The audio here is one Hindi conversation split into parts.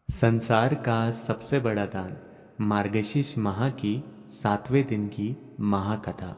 संसार का सबसे बड़ा दान मार्गशीर्ष माह की 7वें दिन की महाकथा।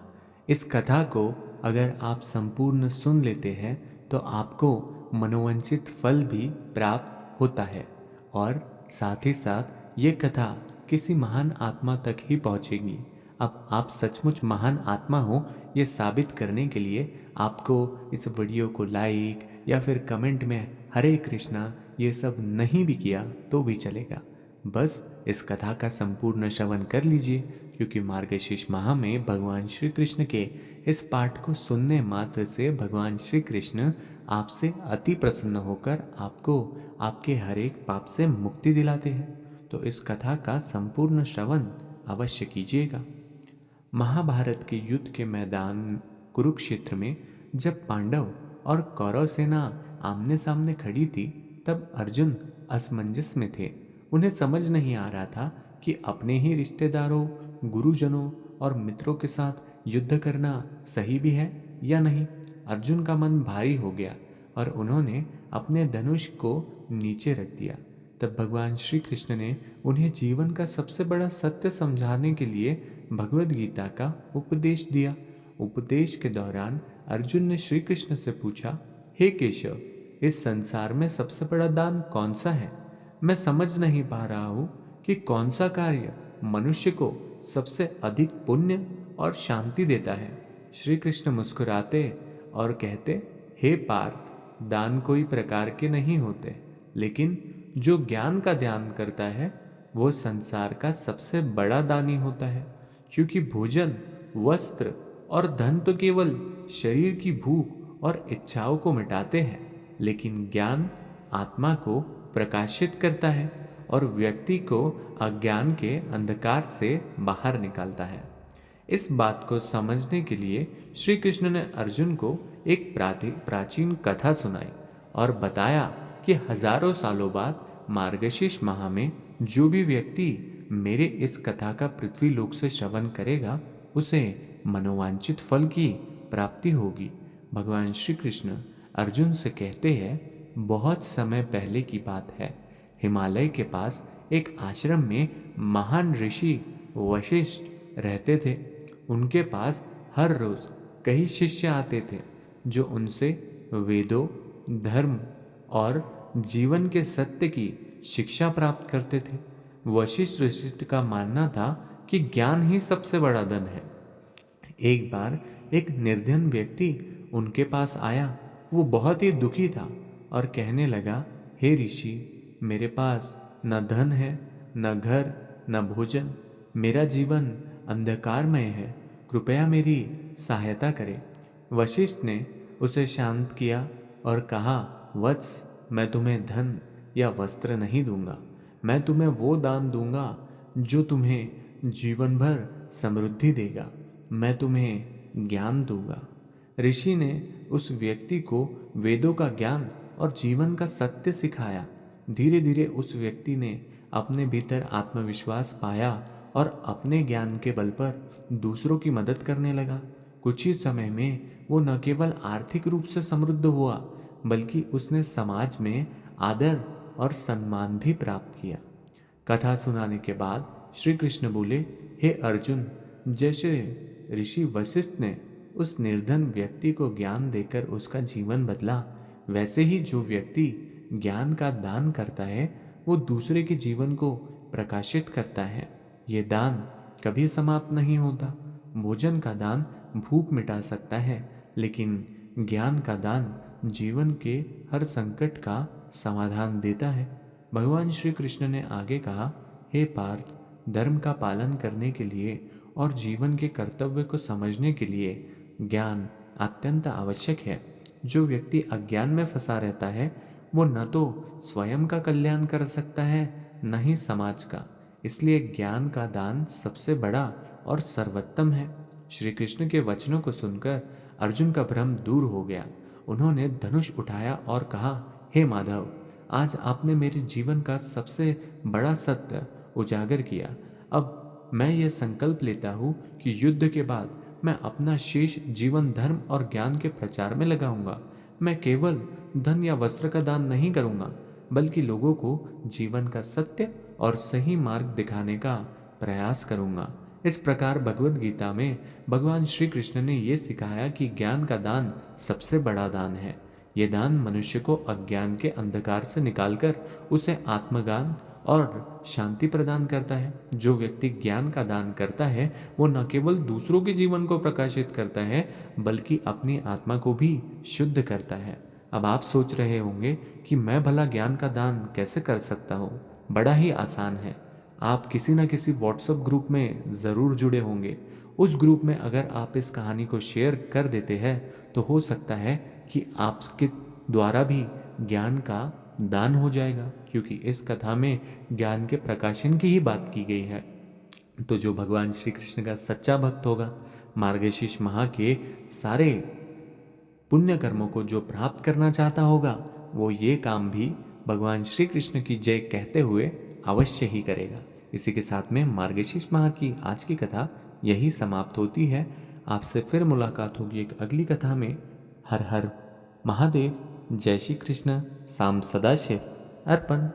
इस कथा को अगर आप संपूर्ण सुन लेते हैं तो आपको मनोवांछित फल भी प्राप्त होता है और साथ ही साथ ये कथा किसी महान आत्मा तक ही पहुंचेगी। अब आप सचमुच महान आत्मा हो ये साबित करने के लिए आपको इस वीडियो को लाइक या फिर कमेंट में हरे कृष्णा ये सब नहीं भी किया तो भी चलेगा। बस इस कथा का संपूर्ण श्रवण कर लीजिए, क्योंकि मार्गशीर्ष माह में भगवान श्री कृष्ण के इस पाठ को सुनने मात्र से भगवान श्री कृष्ण आपसे अति प्रसन्न होकर आपको आपके हर एक पाप से मुक्ति दिलाते हैं। तो इस कथा का संपूर्ण श्रवण अवश्य कीजिएगा। महाभारत के युद्ध के मैदान कुरुक्षेत्र में जब पांडव और कौरव सेना आमने सामने खड़ी थी, तब अर्जुन असमंजस में थे। उन्हें समझ नहीं आ रहा था कि अपने ही रिश्तेदारों, गुरुजनों और मित्रों के साथ युद्ध करना सही भी है या नहीं। अर्जुन का मन भारी हो गया और उन्होंने अपने धनुष को नीचे रख दिया। तब भगवान श्री कृष्ण ने उन्हें जीवन का सबसे बड़ा सत्य समझाने के लिए भगवद गीता का उपदेश दिया। उपदेश के दौरान अर्जुन ने श्री कृष्ण से पूछा, हे केशव, इस संसार में सबसे बड़ा दान कौन सा है? मैं समझ नहीं पा रहा हूँ कि कौन सा कार्य मनुष्य को सबसे अधिक पुण्य और शांति देता है। श्री कृष्ण मुस्कुराते और कहते, हे पार्थ, दान कोई प्रकार के नहीं होते, लेकिन जो ज्ञान का ध्यान करता है वो संसार का सबसे बड़ा दानी होता है। क्योंकि भोजन, वस्त्र और धन तो केवल शरीर की भूख और इच्छाओं को मिटाते हैं, लेकिन ज्ञान आत्मा को प्रकाशित करता है और व्यक्ति को अज्ञान के अंधकार से बाहर निकालता है। इस बात को समझने के लिए श्री कृष्ण ने अर्जुन को एक प्राचीन कथा सुनाई और बताया कि हजारों सालों बाद मार्गशीर्ष माह में जो भी व्यक्ति मेरे इस कथा का पृथ्वी लोक से श्रवण करेगा उसे मनोवांछित फल की प्राप्ति होगी। भगवान श्री कृष्ण अर्जुन से कहते हैं, बहुत समय पहले की बात है, हिमालय के पास एक आश्रम में महान ऋषि वशिष्ठ रहते थे। उनके पास हर रोज कई शिष्य आते थे जो उनसे वेदों, धर्म और जीवन के सत्य की शिक्षा प्राप्त करते थे। वशिष्ठ ऋषि का मानना था कि ज्ञान ही सबसे बड़ा धन है। एक बार एक निर्धन व्यक्ति उनके पास आया। वो बहुत ही दुखी था और कहने लगा, हे ऋषि, मेरे पास न धन है, न घर, न भोजन। मेरा जीवन अंधकारमय है। कृपया मेरी सहायता करें। वशिष्ठ ने उसे शांत किया और कहा, वत्स, मैं तुम्हें धन या वस्त्र नहीं दूंगा। मैं तुम्हें वो दान दूंगा जो तुम्हें जीवन भर समृद्धि देगा। मैं तुम्हें ज्ञान दूंगा। ऋषि ने उस व्यक्ति को वेदों का ज्ञान और जीवन का सत्य सिखाया। धीरे धीरे उस व्यक्ति ने अपने भीतर आत्मविश्वास पाया और अपने ज्ञान के बल पर दूसरों की मदद करने लगा। कुछ ही समय में वो न केवल आर्थिक रूप से समृद्ध हुआ, बल्कि उसने समाज में आदर और सम्मान भी प्राप्त किया। कथा सुनाने के बाद श्री कृष्ण बोले, हे अर्जुन, जैसे ऋषि वशिष्ठ ने उस निर्धन व्यक्ति को ज्ञान देकर उसका जीवन बदला, वैसे ही जो व्यक्ति ज्ञान का दान करता है वो दूसरे के जीवन को प्रकाशित करता है। ये दान कभी समाप्त नहीं होता। भोजन का दान भूख मिटा सकता है, लेकिन ज्ञान का दान जीवन के हर संकट का समाधान देता है। भगवान श्री कृष्ण ने आगे कहा, हे पार्थ, धर्म का पालन करने के लिए और जीवन के कर्तव्य को समझने के लिए ज्ञान अत्यंत आवश्यक है। जो व्यक्ति अज्ञान में फंसा रहता है वो न तो स्वयं का कल्याण कर सकता है, न ही समाज का। इसलिए ज्ञान का दान सबसे बड़ा और सर्वोत्तम है। श्री कृष्ण के वचनों को सुनकर अर्जुन का भ्रम दूर हो गया। उन्होंने धनुष उठाया और कहा, हे माधव, आज आपने मेरे जीवन का सबसे बड़ा सत्य उजागर किया। अब मैं ये संकल्प लेता हूँ कि युद्ध के बाद मैं अपना शेष जीवन धर्म और ज्ञान के प्रचार में लगाऊंगा। मैं केवल धन या वस्त्र का दान नहीं करूंगा, बल्कि लोगों को जीवन का सत्य और सही मार्ग दिखाने का प्रयास करूंगा। इस प्रकार भगवत गीता में भगवान श्री कृष्ण ने यह सिखाया कि ज्ञान का दान सबसे बड़ा दान है। ये दान मनुष्य को अज्ञान के अंधकार से निकालकर उसे आत्मज्ञान और शांति प्रदान करता है। जो व्यक्ति ज्ञान का दान करता है वो न केवल दूसरों के जीवन को प्रकाशित करता है बल्कि अपनी आत्मा को भी शुद्ध करता है। अब आप सोच रहे होंगे कि मैं भला ज्ञान का दान कैसे कर सकता हूँ। बड़ा ही आसान है। आप किसी न किसी व्हाट्सएप ग्रुप में ज़रूर जुड़े होंगे। उस ग्रुप में अगर आप इस कहानी को शेयर कर देते हैं तो हो सकता है कि आपके द्वारा भी ज्ञान का दान हो जाएगा, क्योंकि इस कथा में ज्ञान के प्रकाशन की ही बात की गई है। तो जो भगवान श्री कृष्ण का सच्चा भक्त होगा, मार्गशीर्ष माह के सारे पुण्य कर्मों को जो प्राप्त करना चाहता होगा, वो ये काम भी भगवान श्री कृष्ण की जय कहते हुए अवश्य ही करेगा। इसी के साथ में मार्गशीर्ष माह की आज की कथा यही समाप्त होती है। आपसे फिर मुलाकात होगी एक अगली कथा में। हर हर महादेव। जय श्री कृष्ण। साम सदाशिव अर्पण।